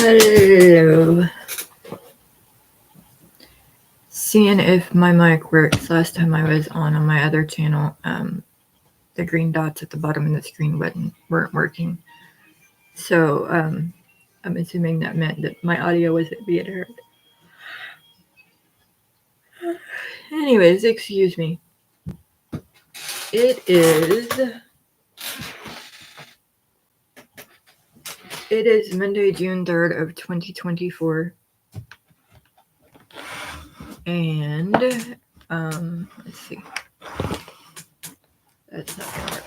Hello. Seeing if my mic works. Last time I was on my other channel, the green dots at the bottom of the screen weren't working. So I'm assuming that meant that my audio wasn't being heard. Anyways, excuse me. It is Monday, June 3rd of 2024. And let's see. That's not gonna work.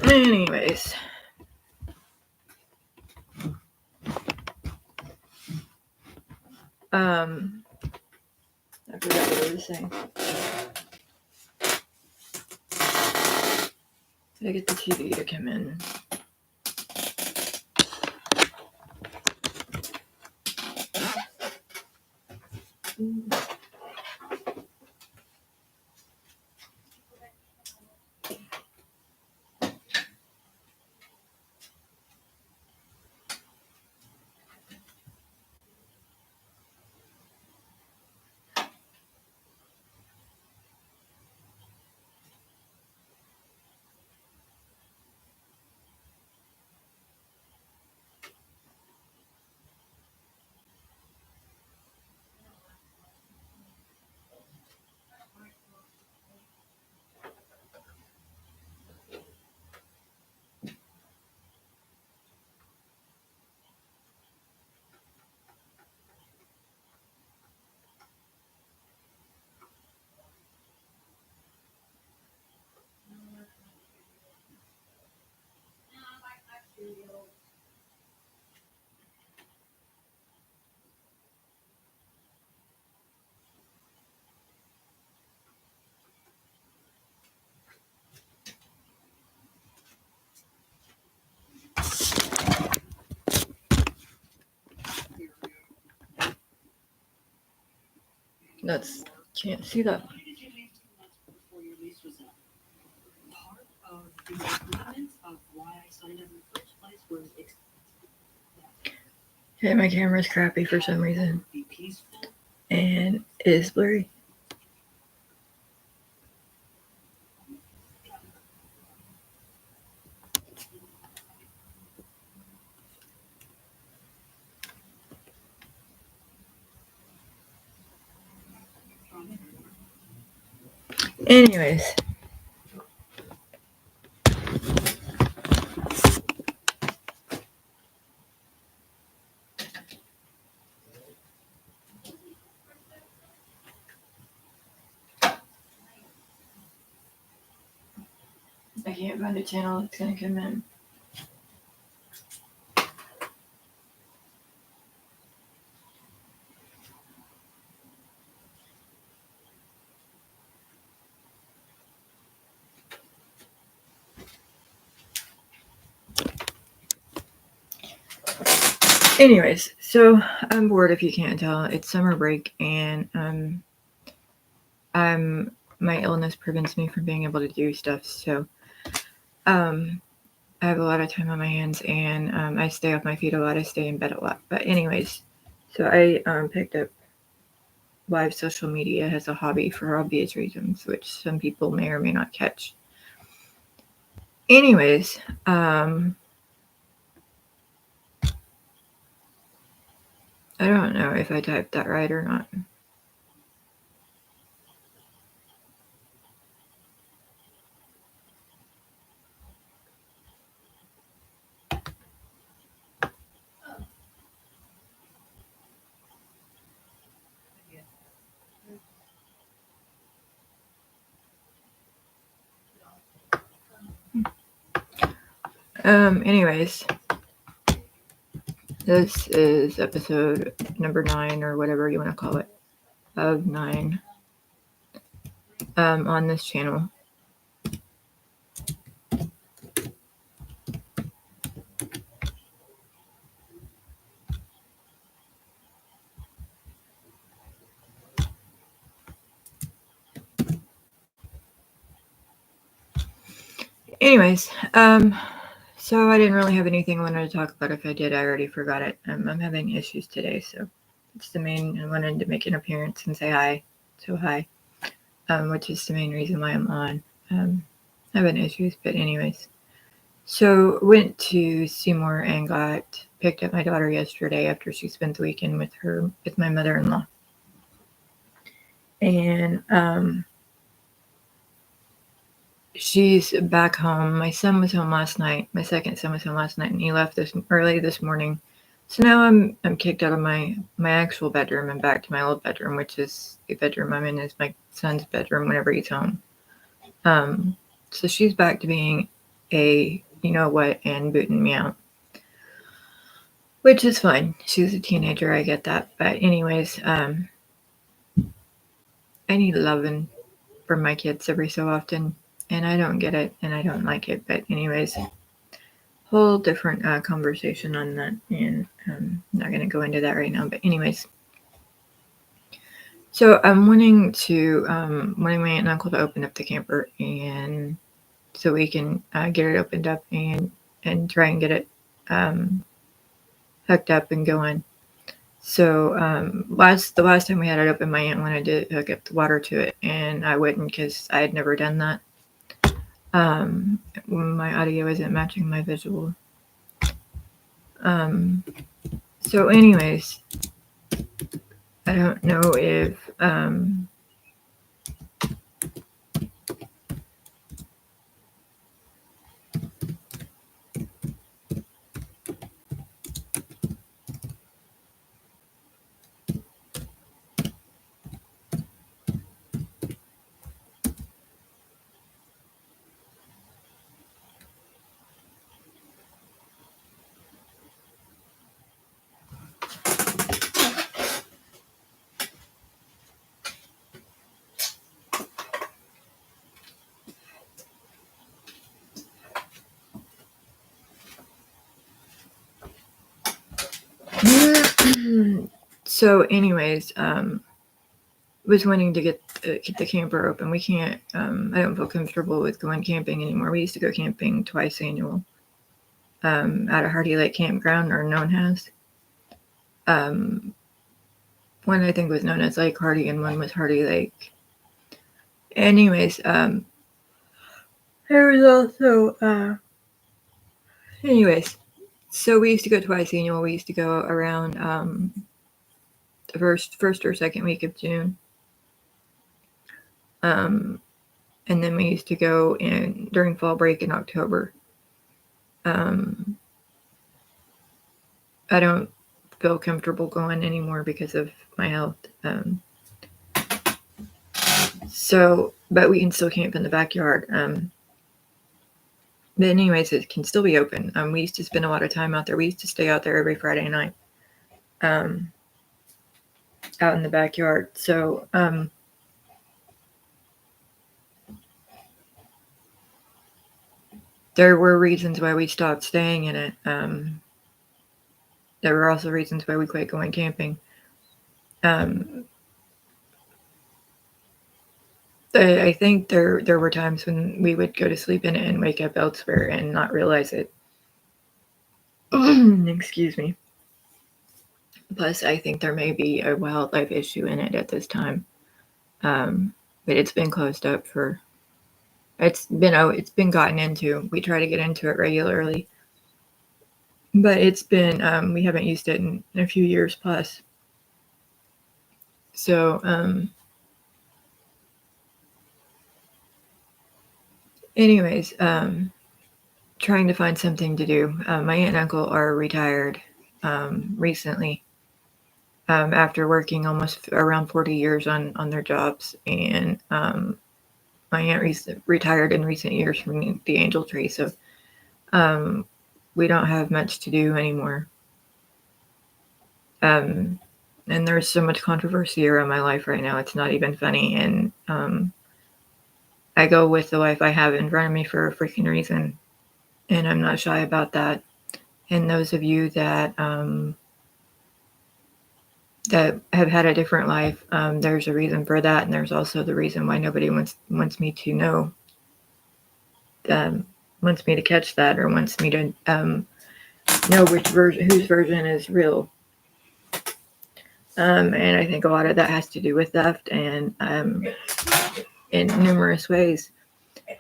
Anyways. I forgot what I was saying. Did I get the TV to come in? That's can't see that. Okay, my camera's crappy for some reason. And it is blurry. Anyways. I can't find a channel that's gonna come in. Anyways, so I'm bored if you can't tell. It's summer break and my illness prevents me from being able to do stuff, so I have a lot of time on my hands and I stay off my feet a lot, I stay in bed a lot. But anyways, so I picked up live social media as a hobby for obvious reasons, which some people may or may not catch. Anyways, I don't know if I typed that right or not. Anyways, this is episode number 9 or whatever you want to call it, of 9 on this channel. Anyways, so I didn't really have anything I wanted to talk about. If I did, I already forgot it. I'm having issues today, so it's the main. I wanted to make an appearance and say hi. So hi, which is the main reason why I'm on. Having issues, but anyways. So went to Seymour and picked up my daughter yesterday after she spent the weekend with my mother-in-law. And she's back home. My son was home last night. My second son was home last night, and he left early this morning. So now I'm kicked out of my actual bedroom and back to my old bedroom, which is the bedroom I'm in is my son's bedroom whenever he's home. So she's back to being a you know what and booting me out, which is fine. She's a teenager, I get that. But anyways, I need loving from my kids every so often, and I don't get it, and I don't like it. But anyways, whole different conversation on that, and I'm not going to go into that right now. But anyways, so I'm wanting my aunt and uncle to open up the camper, and so we can get it opened up and try and get it hooked up and going. So the last time we had it open, my aunt wanted to hook up the water to it, and I wouldn't because I had never done that. My audio isn't matching my visual. So anyways, I don't know if so anyways, was wanting to get the camper open. We can't. I don't feel comfortable with going camping anymore. We used to go camping twice annual at a Hardy Lake campground, or known as. One I think was known as Lake Hardy, and one was Hardy Lake. Anyways, there was also. Anyways, so we used to go twice annual. We used to go around the first or second week of June. And then we used to go during fall break in October. I don't feel comfortable going anymore because of my health. But we can still camp in the backyard. But anyways, it can still be open. We used to spend a lot of time out there. We used to stay out there every Friday night, out in the backyard. So, there were reasons why we stopped staying in it. There were also reasons why we quit going camping. I think there were times when we would go to sleep in it and wake up elsewhere and not realize it. Excuse me. Plus, I think there may be a wildlife issue in it at this time. But it's been closed up it's been gotten into. We try to get into it regularly, but it's been, we haven't used it in a few years plus. So, anyways, trying to find something to do. My aunt and uncle are retired recently, after working almost around 40 years on their jobs. And my aunt retired in recent years from the Angel Tree. So we don't have much to do anymore. And there's so much controversy around my life right now. It's not even funny. And I go with the life I have in front of me for a freaking reason. And I'm not shy about that. And those of you that that have had a different life, there's a reason for that, and there's also the reason why nobody wants me to know, wants me to catch that, or wants me to know whose version is real. And I think a lot of that has to do with theft, and in numerous ways.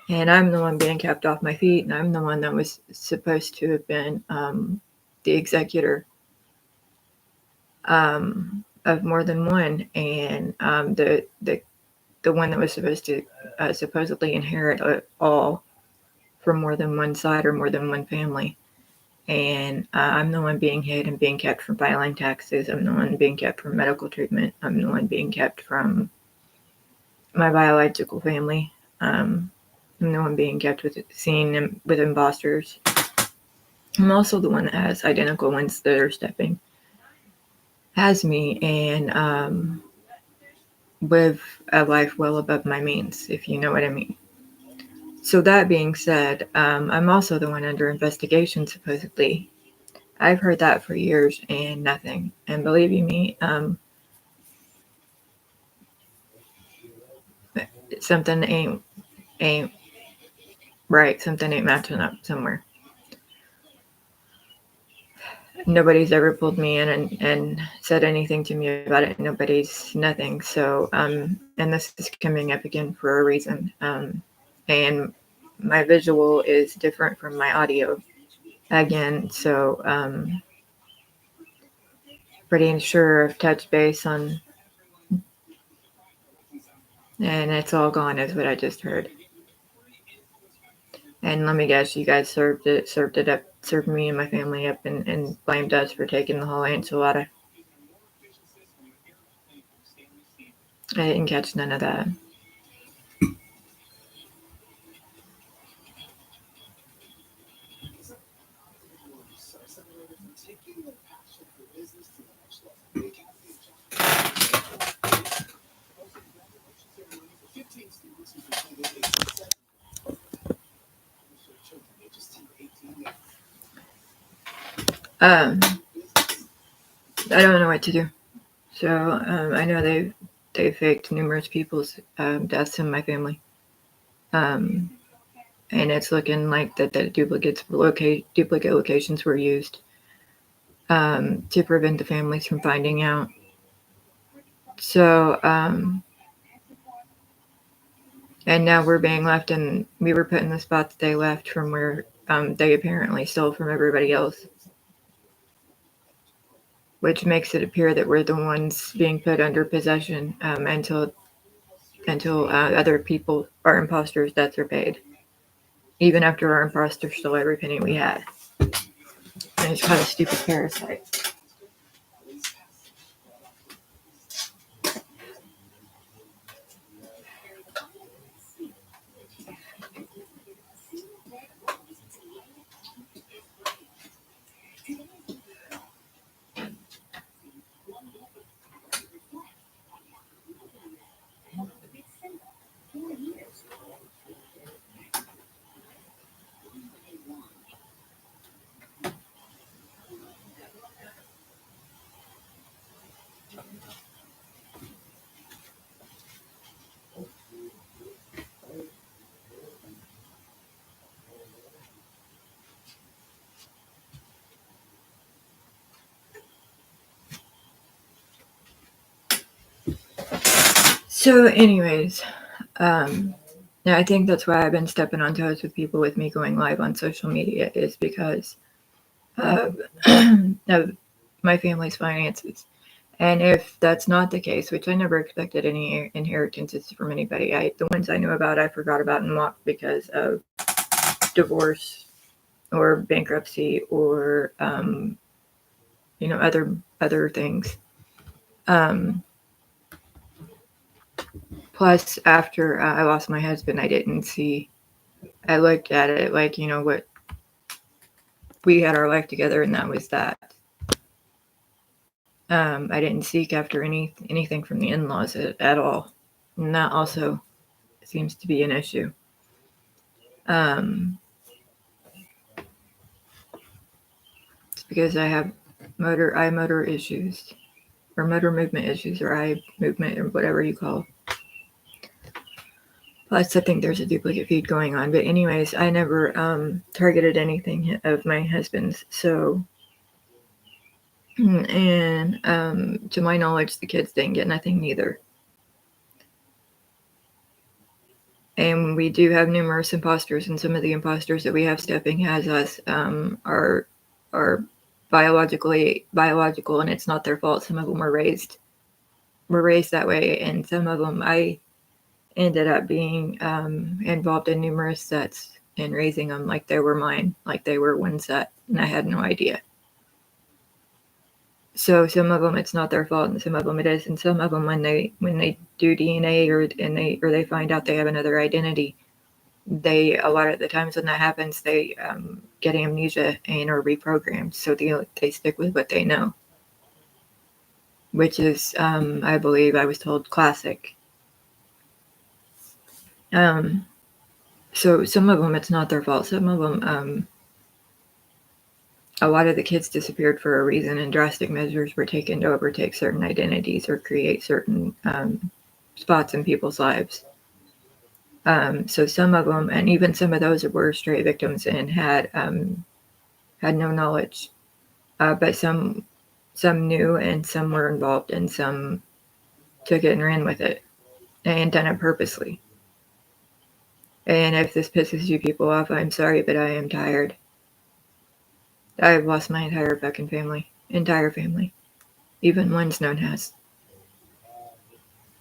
And I'm the one being kept off my feet, and I'm the one that was supposed to have been the executor of more than one, and the one that was supposed to supposedly inherit all from more than one side or more than one family. And I'm the one being hid and being kept from filing taxes. I'm the one being kept from medical treatment. I'm the one being kept from my biological family. I'm the one being kept seen with imposters. I'm also the one that has identical ones that are stepping as me and live a life well above my means, if you know what I mean. So that being said, I'm also the one under investigation, supposedly. I've heard that for years and nothing. And believe you me, something ain't right. Something ain't matching up somewhere. Nobody's ever pulled me in and said anything to me about it. Nobody's nothing. So, and this is coming up again for a reason. And my visual is different from my audio again. So, pretty sure I've touched base on, and it's all gone, is what I just heard. And let me guess, you guys served me and my family up, and blamed us for taking the whole enchilada. I didn't catch none of that. I don't know what to do. So I know they faked numerous people's deaths in my family, and it's looking like that duplicate locations were used to prevent the families from finding out. So and now we're being left, and we were put in the spot that they left from where they apparently stole from everybody else, which makes it appear that we're the ones being put under possession until other people, our imposters' debts are paid, even after our imposters stole every penny we had. And it's kind of stupid parasite. So, anyways, now I think that's why I've been stepping on toes with people with me going live on social media, is because of, of my family's finances. And if that's not the case, which I never expected any inheritances from anybody, the ones I knew about, I forgot about and walked because of divorce or bankruptcy or other things. Plus, after I lost my husband, I didn't see. I looked at it like, what we had our life together, and that was that. I didn't seek after anything from the in-laws at all, and that also seems to be an issue. It's because I have eye motor issues, or motor movement issues, or eye movement, or whatever you call. Plus, I think there's a duplicate feed going on. But anyways, I never targeted anything of my husband's. So, and to my knowledge, the kids didn't get nothing neither. And we do have numerous imposters, and some of the imposters that we have stepping as us are biological, and it's not their fault. Some of them were raised that way, and some of them I ended up being involved in numerous sets and raising them like they were mine, like they were one set, and I had no idea. So some of them it's not their fault, and some of them it is, and some of them when they do DNA or they find out they have another identity, a lot of the times when that happens, they get amnesia and are reprogrammed, so they stick with what they know, which is I believe I was told classic. So some of them it's not their fault. Some of them a lot of the kids disappeared for a reason, and drastic measures were taken to overtake certain identities or create certain spots in people's lives. So some of them, and even some of those were stray victims and had no knowledge, but some knew, and some were involved, and some took it and ran with it and done it purposely. And if this pisses you people off, I'm sorry, but I am tired. I've lost my entire fucking family. Even ones known as.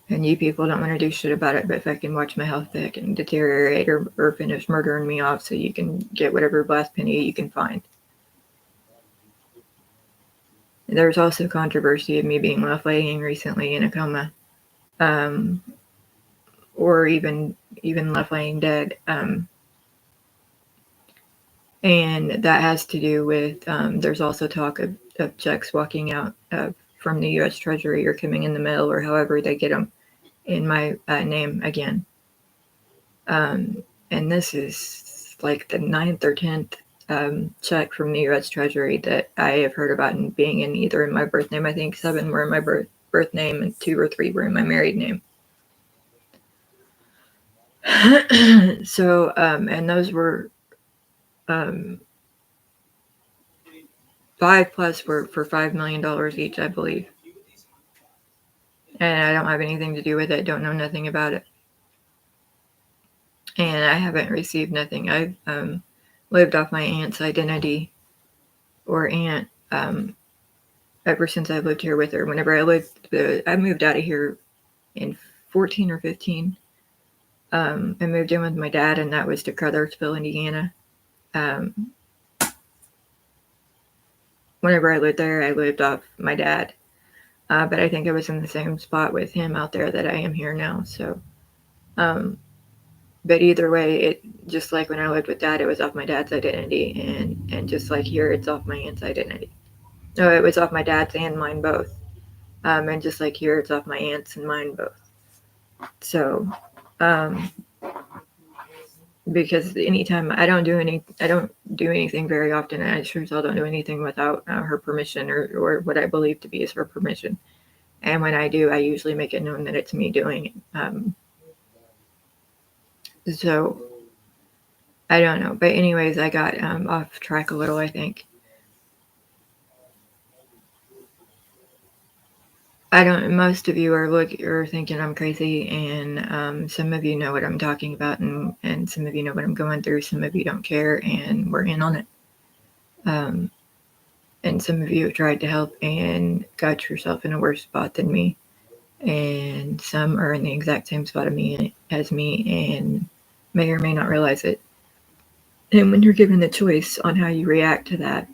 And you people don't want to do shit about it, but fucking watch my health fucking deteriorate or finish murdering me off so you can get whatever last penny you can find. There's also controversy of me being left laying recently in a coma. Or even left laying dead. And that has to do with, there's also talk of checks walking out from the U.S. Treasury or coming in the mail or however they get them in my name again. And this is like the 9th or 10th check from the U.S. Treasury that I have heard about and being in either in my birth name. I think 7 were in my birth name and 2 or 3 were in my married name. So, and those were 5+ were for $5 million each, I believe. And I don't have anything to do with it. Don't know nothing about it. And I haven't received nothing. I've lived off my aunt's identity or aunt ever since I've lived here with her. Whenever I moved out of here in 14 or 15. I moved in with my dad, and that was to Crothersville, Indiana. Whenever I lived there, I lived off my dad. But I think I was in the same spot with him out there that I am here now. So, but either way, it just like when I lived with dad, it was off my dad's identity, and just like here, it's off my aunt's identity. No, it was off my dad's and mine both. And just like here, it's off my aunt's and mine both. So, because anytime I don't do anything very often, and I sure as hell don't do anything without her permission or what I believe to be is her permission. And when I do, I usually make it known that it's me doing it. So I don't know, but anyways, I got off track a little, I think. Most of you are thinking I'm crazy, and some of you know what I'm talking about, and some of you know what I'm going through. Some of you don't care, and we're in on it. And some of you have tried to help and got yourself in a worse spot than me. And some are in the exact same spot as me and may or may not realize it. And when you're given the choice on how you react to that,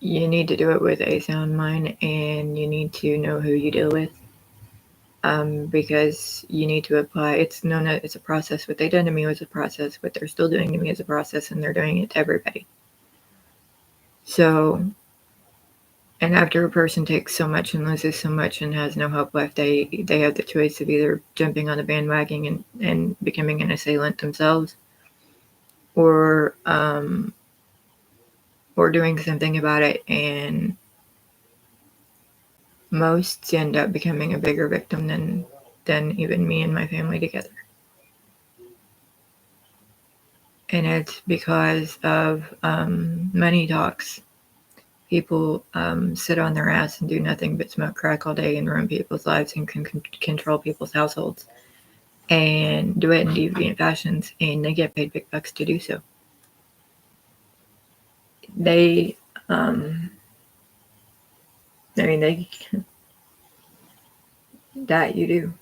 you need to do it with a sound mind, and you need to know who you deal with. because you need to apply. It's known as it's a process. What they did to me was a process. What they're still doing to me is a process, and they're doing it to everybody. So, and after a person takes so much and loses so much and has no hope left, they have the choice of either jumping on the bandwagon and becoming an assailant themselves, or doing something about it. And most end up becoming a bigger victim than even me and my family together. And it's because of money talks. People sit on their ass and do nothing but smoke crack all day and ruin people's lives and can control people's households and do it in deviant fashions, and they get paid big bucks to do so. They, that you do.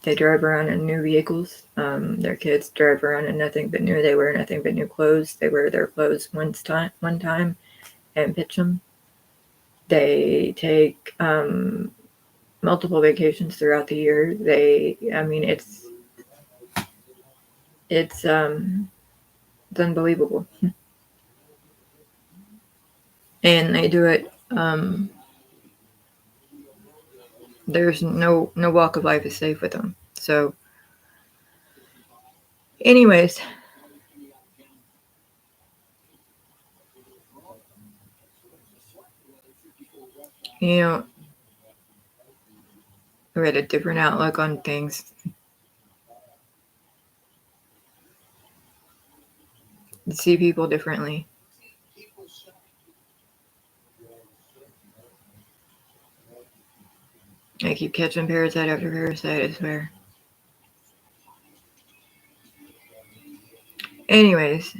They drive around in new vehicles. Their kids drive around in nothing but new. They wear nothing but new clothes. They wear their clothes one time and pitch them. They take multiple vacations throughout the year. It's unbelievable. And they do it. There's no walk of life is safe with them. So, anyways, I had a different outlook on things. See people differently. I keep catching parasite after parasite, I swear. Anyways,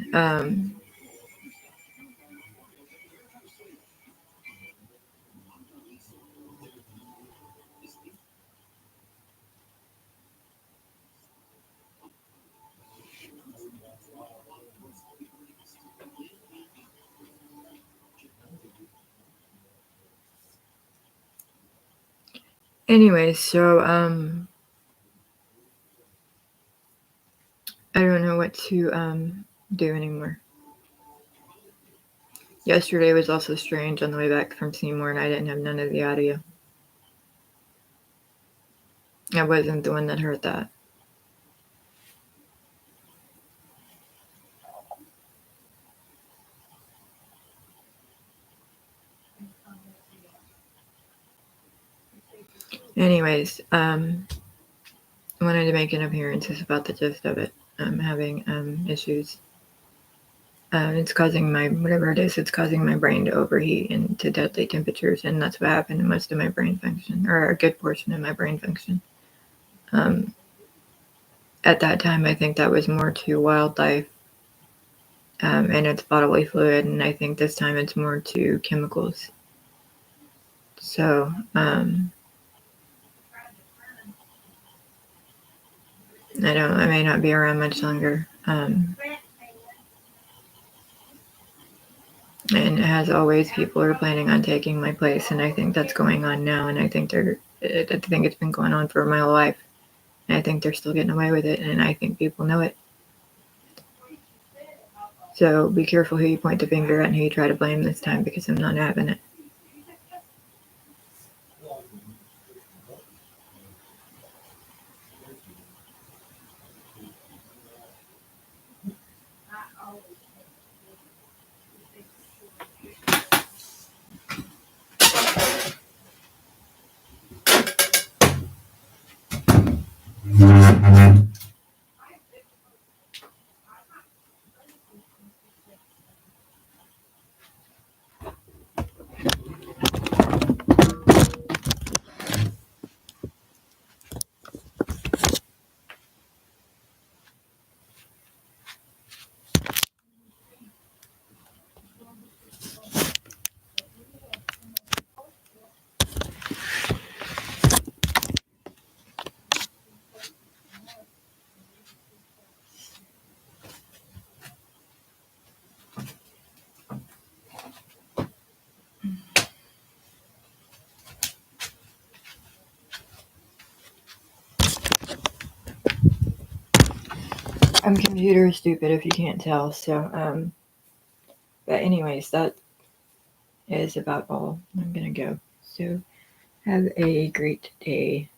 so I don't know what to do anymore. Yesterday was also strange on the way back from Seymour, and I didn't have none of the audio. I wasn't the one that heard that. Anyways, I wanted to make an appearance. It's about the gist of it. I'm having issues. It's causing it's causing my brain to overheat and to deadly temperatures, and that's what happened to most of my brain function, or a good portion of my brain function. At that time, I think that was more to wildlife and its bodily fluid, and I think this time it's more to chemicals. So, I may not be around much longer. And as always, people are planning on taking my place, and I think that's going on now, and I think it's been going on for my whole life. And I think they're still getting away with it, and I think people know it. So be careful who you point the finger at and who you try to blame this time, because I'm not having it. I'm computer stupid if you can't tell. So, but anyways, that is about all. I'm gonna go. So have a great day.